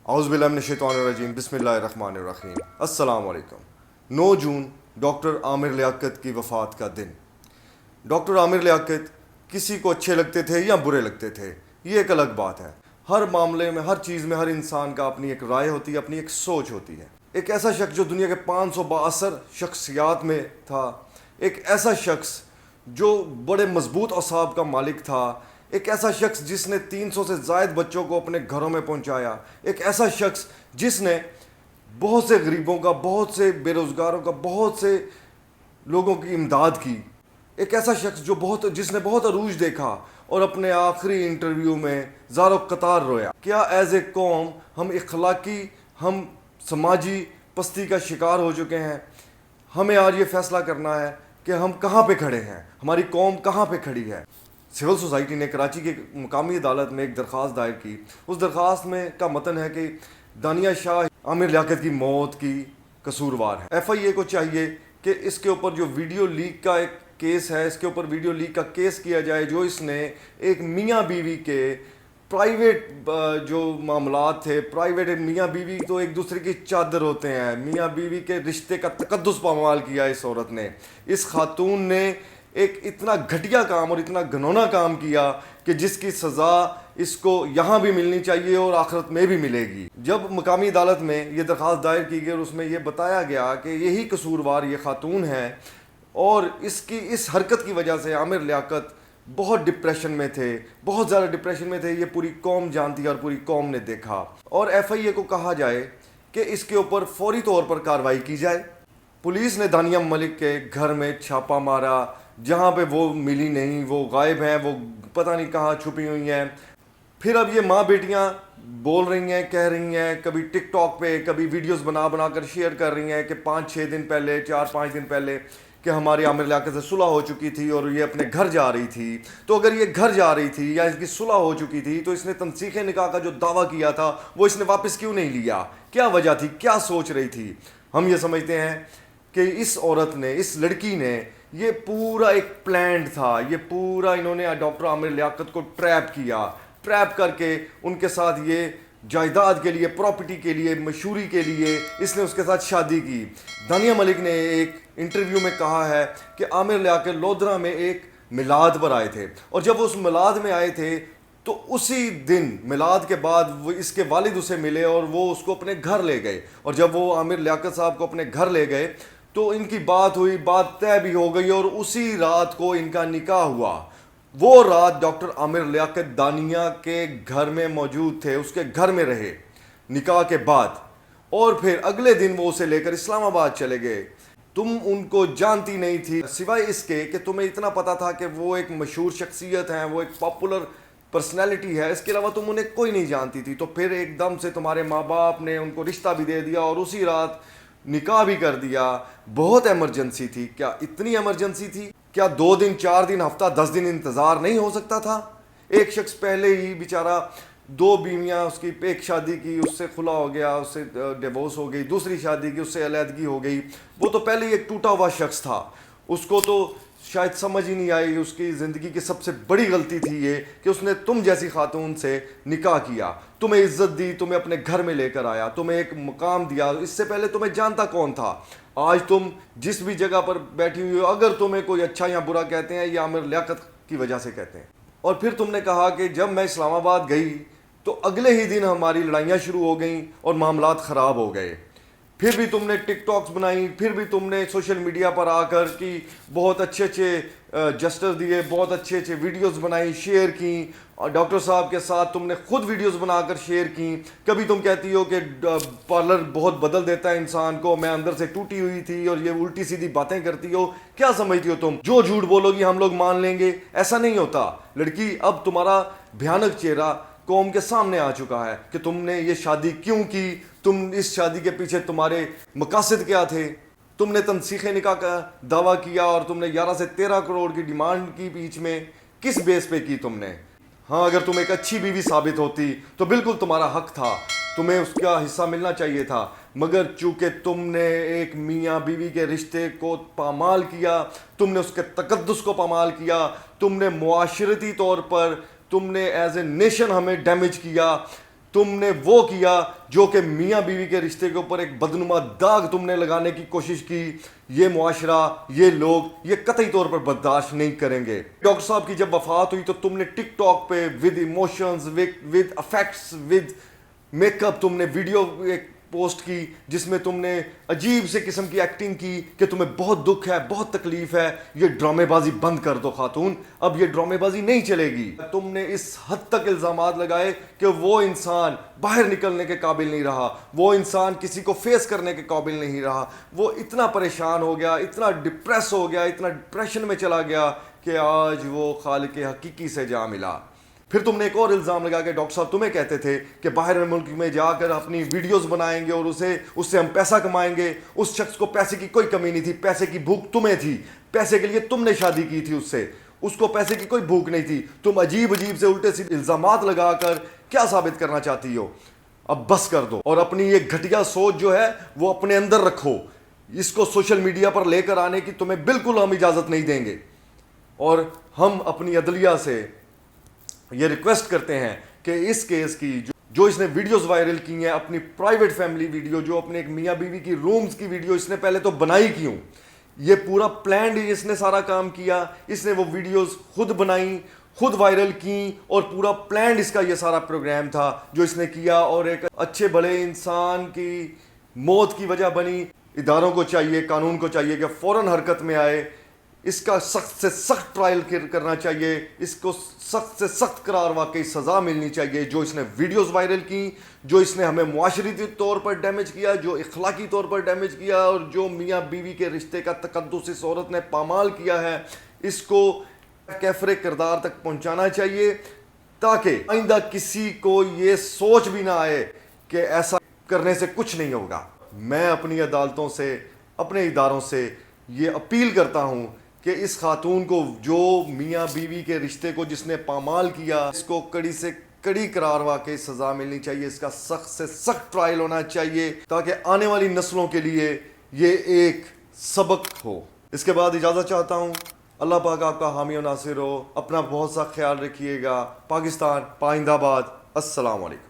اعوذ باللہ من الشیطان الرجیم، بسم اللہ الرحمن الرحیم۔ السلام علیکم۔ 9 جون ڈاکٹر عامر لیاقت کی وفات کا دن۔ ڈاکٹر عامر لیاقت کسی کو اچھے لگتے تھے یا برے لگتے تھے، یہ ایک الگ بات ہے۔ ہر معاملے میں، ہر چیز میں ہر انسان کا اپنی ایک رائے ہوتی ہے، اپنی ایک سوچ ہوتی ہے۔ ایک ایسا شخص جو دنیا کے 500 بااثر شخصیات میں تھا، ایک ایسا شخص جو بڑے مضبوط اعصاب کا مالک تھا، ایک ایسا شخص جس نے 300 سے زائد بچوں کو اپنے گھروں میں پہنچایا، ایک ایسا شخص جس نے بہت سے غریبوں کا، بہت سے بے روزگاروں کا، بہت سے لوگوں کی امداد کی، ایک ایسا شخص جس نے بہت عروج دیکھا اور اپنے آخری انٹرویو میں زار و قطار رویا۔ کیا ایز اے قوم ہم اخلاقی، ہم سماجی پستی کا شکار ہو چکے ہیں؟ ہمیں آج یہ فیصلہ کرنا ہے کہ ہم کہاں پہ کھڑے ہیں، ہماری قوم کہاں پہ کھڑی ہے۔ سول سوسائٹی نے کراچی کی مقامی عدالت میں ایک درخواست دائر کی۔ اس درخواست میں کا متن ہے کہ دانیہ شاہ عامر لیاقت کی موت کی قصوروار ہے۔ ایف آئی اے کو چاہیے کہ اس کے اوپر جو ویڈیو لیک کا ایک کیس ہے، اس کے اوپر ویڈیو لیک کا کیس کیا جائے، جو اس نے ایک میاں بیوی کے پرائیویٹ جو معاملات تھے، پرائیویٹ میاں بیوی تو ایک دوسرے کی چادر ہوتے ہیں، میاں بیوی کے رشتے کا تقدس پامال کیا اس عورت نے۔ اس خاتون نے ایک اتنا گھٹیا کام اور اتنا گھنونا کام کیا کہ جس کی سزا اس کو یہاں بھی ملنی چاہیے اور آخرت میں بھی ملے گی۔ جب مقامی عدالت میں یہ درخواست دائر کی گئی اور اس میں یہ بتایا گیا کہ یہی قصوروار یہ خاتون ہے اور اس حرکت کی وجہ سے عامر لیاقت بہت ڈپریشن میں تھے، بہت زیادہ ڈپریشن میں تھے، یہ پوری قوم جانتی ہے اور پوری قوم نے دیکھا، اور ایف آئی اے کو کہا جائے کہ اس کے اوپر فوری طور پر کارروائی کی جائے۔ پولیس نے دانیہ ملک کے گھر میں چھاپا مارا، جہاں پہ وہ ملی نہیں، وہ غائب ہیں، وہ پتہ نہیں کہاں چھپی ہوئی ہیں۔ پھر اب یہ ماں بیٹیاں بول رہی ہیں، کہہ رہی ہیں، کبھی ٹک ٹاک پہ کبھی ویڈیوز بنا کر شیئر کر رہی ہیں کہ 4-5 دن پہلے کہ ہماری عامر لیاقت سے صلح ہو چکی تھی اور یہ اپنے گھر جا رہی تھی۔ تو اگر یہ گھر جا رہی تھی یا اس کی صلح ہو چکی تھی تو اس نے تنسیخ نکاح کا جو دعویٰ کیا تھا وہ اس نے واپس کیوں نہیں لیا؟ کیا وجہ تھی؟ کیا سوچ رہی تھی؟ ہم یہ سمجھتے ہیں کہ اس عورت نے، اس لڑکی نے، یہ پورا ایک پلانڈ تھا، یہ پورا انہوں نے ڈاکٹر عامر لیاقت کو ٹریپ کر کے ان کے ساتھ یہ جائیداد کے لیے، پراپرٹی کے لیے، مشہوری کے لیے اس نے اس کے ساتھ شادی کی۔ دانیہ ملک نے ایک انٹرویو میں کہا ہے کہ عامر لیاقت لودھرا میں ایک میلاد پر آئے تھے، اور جب وہ اس میلاد میں آئے تھے تو اسی دن میلاد کے بعد وہ اس کے والد اسے ملے اور وہ اس کو اپنے گھر لے گئے، اور جب وہ عامر لیاقت صاحب کو اپنے گھر لے گئے تو ان کی بات ہوئی، بات طے بھی ہو گئی، اور اسی رات کو ان کا نکاح ہوا۔ وہ رات ڈاکٹر عامر لیاقت دانیہ کے گھر میں موجود تھے، اس کے گھر میں رہے نکاح کے بعد، اور پھر اگلے دن وہ اسے لے کر اسلام آباد چلے گئے۔ تم ان کو جانتی نہیں تھی، سوائے اس کے کہ تمہیں اتنا پتا تھا کہ وہ ایک مشہور شخصیت ہیں، وہ ایک پاپولر پرسنالٹی ہے، اس کے علاوہ تم انہیں کوئی نہیں جانتی تھی۔ تو پھر ایک دم سے تمہارے ماں باپ نے ان کو رشتہ بھی دے دیا اور اسی رات نکاح بھی کر دیا۔ بہت ایمرجنسی تھی۔ کیا اتنی ایمرجنسی تھی؟ کیا 2 دن، 4 دن، ہفتہ، 10 دن انتظار نہیں ہو سکتا تھا؟ ایک شخص پہلے ہی بیچارہ 2 بیویاں اس کی، ایک شادی کی، اس سے خلا ہو گیا، اس سے ڈیورس ہو گئی، دوسری شادی کی، اس سے علیحدگی ہو گئی۔ وہ تو پہلے ہی ایک ٹوٹا ہوا شخص تھا، اس کو تو شاید سمجھ ہی نہیں آئی۔ اس کی زندگی کی سب سے بڑی غلطی تھی یہ کہ اس نے تم جیسی خاتون سے نکاح کیا، تمہیں عزت دی، تمہیں اپنے گھر میں لے کر آیا، تمہیں ایک مقام دیا۔ اس سے پہلے تمہیں جانتا کون تھا؟ آج تم جس بھی جگہ پر بیٹھی ہوئی ہو، اگر تمہیں کوئی اچھا یا برا کہتے ہیں، یہ عامر لیاقت کی وجہ سے کہتے ہیں۔ اور پھر تم نے کہا کہ جب میں اسلام آباد گئی تو اگلے ہی دن ہماری لڑائیاں شروع ہو گئیں اور معاملات خراب ہو گئے۔ پھر بھی تم نے ٹک ٹاکس بنائی، پھر بھی تم نے سوشل میڈیا پر آ کر کی بہت اچھے جسٹر دیے، بہت اچھے ویڈیوز بنائی، شیئر کی، اور ڈاکٹر صاحب کے ساتھ تم نے خود ویڈیوز بنا کر شیئر کی۔ کبھی تم کہتی ہو کہ پارلر بہت بدل دیتا ہے انسان کو، میں اندر سے ٹوٹی ہوئی تھی، اور یہ الٹی سیدھی باتیں کرتی ہو۔ کیا سمجھتی ہو تم جو جھوٹ بولو گی ہم لوگ مان لیں گے؟ ایسا نہیں ہوتا لڑکی۔ اب تمہارا بھیانک چہرہ قوم کے سامنے آ چکا ہے کہ تم نے یہ شادی کیوں کی، تم اس شادی کے پیچھے تمہارے مقاصد کیا تھے، تم نے تنسیخ نکاح کا دعویٰ کیا اور تم نے 11 سے 13 کروڑ کی ڈیمانڈ کی، بیچ میں کس بیس پہ کی تم نے؟ ہاں، اگر تم ایک اچھی بیوی ثابت ہوتی تو بالکل تمہارا حق تھا، تمہیں اس کا حصہ ملنا چاہیے تھا، مگر چونکہ تم نے ایک میاں بیوی کے رشتے کو پامال کیا، تم نے اس کے تقدس کو پامال کیا، تم نے معاشرتی طور پر، تم نے ایز اے نیشن ہمیں ڈیمیج کیا، تم نے وہ کیا جو کہ میاں بیوی کے رشتے کے اوپر ایک بدنما داغ تم نے لگانے کی کوشش کی. یہ معاشرہ، یہ لوگ یہ قطعی طور پر برداشت نہیں کریں گے. ڈاکٹر صاحب کی جب وفات ہوئی تو تم نے ٹک ٹاک پہ with emotions, with effects, with makeup تم نے ویڈیو ایک پوسٹ کی جس میں تم نے عجیب سے قسم کی ایکٹنگ کی کہ تمہیں بہت دکھ ہے، بہت تکلیف ہے. یہ ڈرامے بازی بند کر دو خاتون، اب یہ ڈرامے بازی نہیں چلے گی. تم نے اس حد تک الزامات لگائے کہ وہ انسان باہر نکلنے کے قابل نہیں رہا، وہ انسان کسی کو فیس کرنے کے قابل نہیں رہا، وہ اتنا پریشان ہو گیا، اتنا ڈپریس ہو گیا، اتنا ڈپریشن میں چلا گیا کہ آج وہ خالق حقیقی سے جا ملا. پھر تم نے ایک اور الزام لگا کہ ڈاکٹر صاحب تمہیں کہتے تھے کہ باہر ملک میں جا کر اپنی ویڈیوز بنائیں گے اور اس سے ہم پیسہ کمائیں گے. اس شخص کو پیسے کی کوئی کمی نہیں تھی، پیسے کی بھوک تمہیں تھی، پیسے کے لیے تم نے شادی کی تھی اس سے، اس کو پیسے کی کوئی بھوک نہیں تھی. تم عجیب سے الٹے سیدھے الزامات لگا کر کیا ثابت کرنا چاہتی ہو؟ اب بس کر دو اور اپنی یہ گھٹیا سوچ جو ہے وہ اپنے اندر رکھو. اس کو سوشل میڈیا پر لے کر آنے کی تمہیں بالکل ہم اجازت نہیں دیں گے. اور ہم اپنی عدلیہ سے یہ ریکویسٹ کرتے ہیں کہ اس کیس کی جو اس نے ویڈیوز وائرل کی ہیں، اپنی پرائیویٹ فیملی ویڈیو، جو اپنے ایک میاں بیوی کی رومز کی ویڈیو اس نے پہلے تو بنائی کیوں؟ یہ پورا پلانڈ اس نے سارا کام کیا. اس نے وہ ویڈیوز خود بنائیں، خود وائرل کیں اور پورا پلانڈ اس کا یہ سارا پروگرام تھا جو اس نے کیا اور ایک اچھے بھلے انسان کی موت کی وجہ بنی. اداروں کو چاہیے، قانون کو چاہیے کہ فوراً حرکت میں آئے. اس کا سخت سے سخت ٹرائل کرنا چاہیے، اس کو سخت سے سخت قرار واقعی سزا ملنی چاہیے. جو اس نے ویڈیوز وائرل کی، جو اس نے ہمیں معاشرتی طور پر ڈیمیج کیا، جو اخلاقی طور پر ڈیمیج کیا اور جو میاں بیوی کے رشتے کا تقدس اس عورت نے پامال کیا ہے، اس کو کیفر کردار تک پہنچانا چاہیے تاکہ آئندہ کسی کو یہ سوچ بھی نہ آئے کہ ایسا کرنے سے کچھ نہیں ہوگا. میں اپنی عدالتوں سے، اپنے اداروں سے یہ اپیل کرتا ہوں کہ اس خاتون کو، جو میاں بیوی کے رشتے کو جس نے پامال کیا، اس کو کڑی سے کڑی قرار واقعی سزا ملنی چاہیے. اس کا سخت سے سخت ٹرائل ہونا چاہیے تاکہ آنے والی نسلوں کے لیے یہ ایک سبق ہو. اس کے بعد اجازت چاہتا ہوں. اللہ پاک آپ کا حامی و ناصر ہو. اپنا بہت سا خیال رکھیے گا. پاکستان پائندہ باد. السلام علیکم.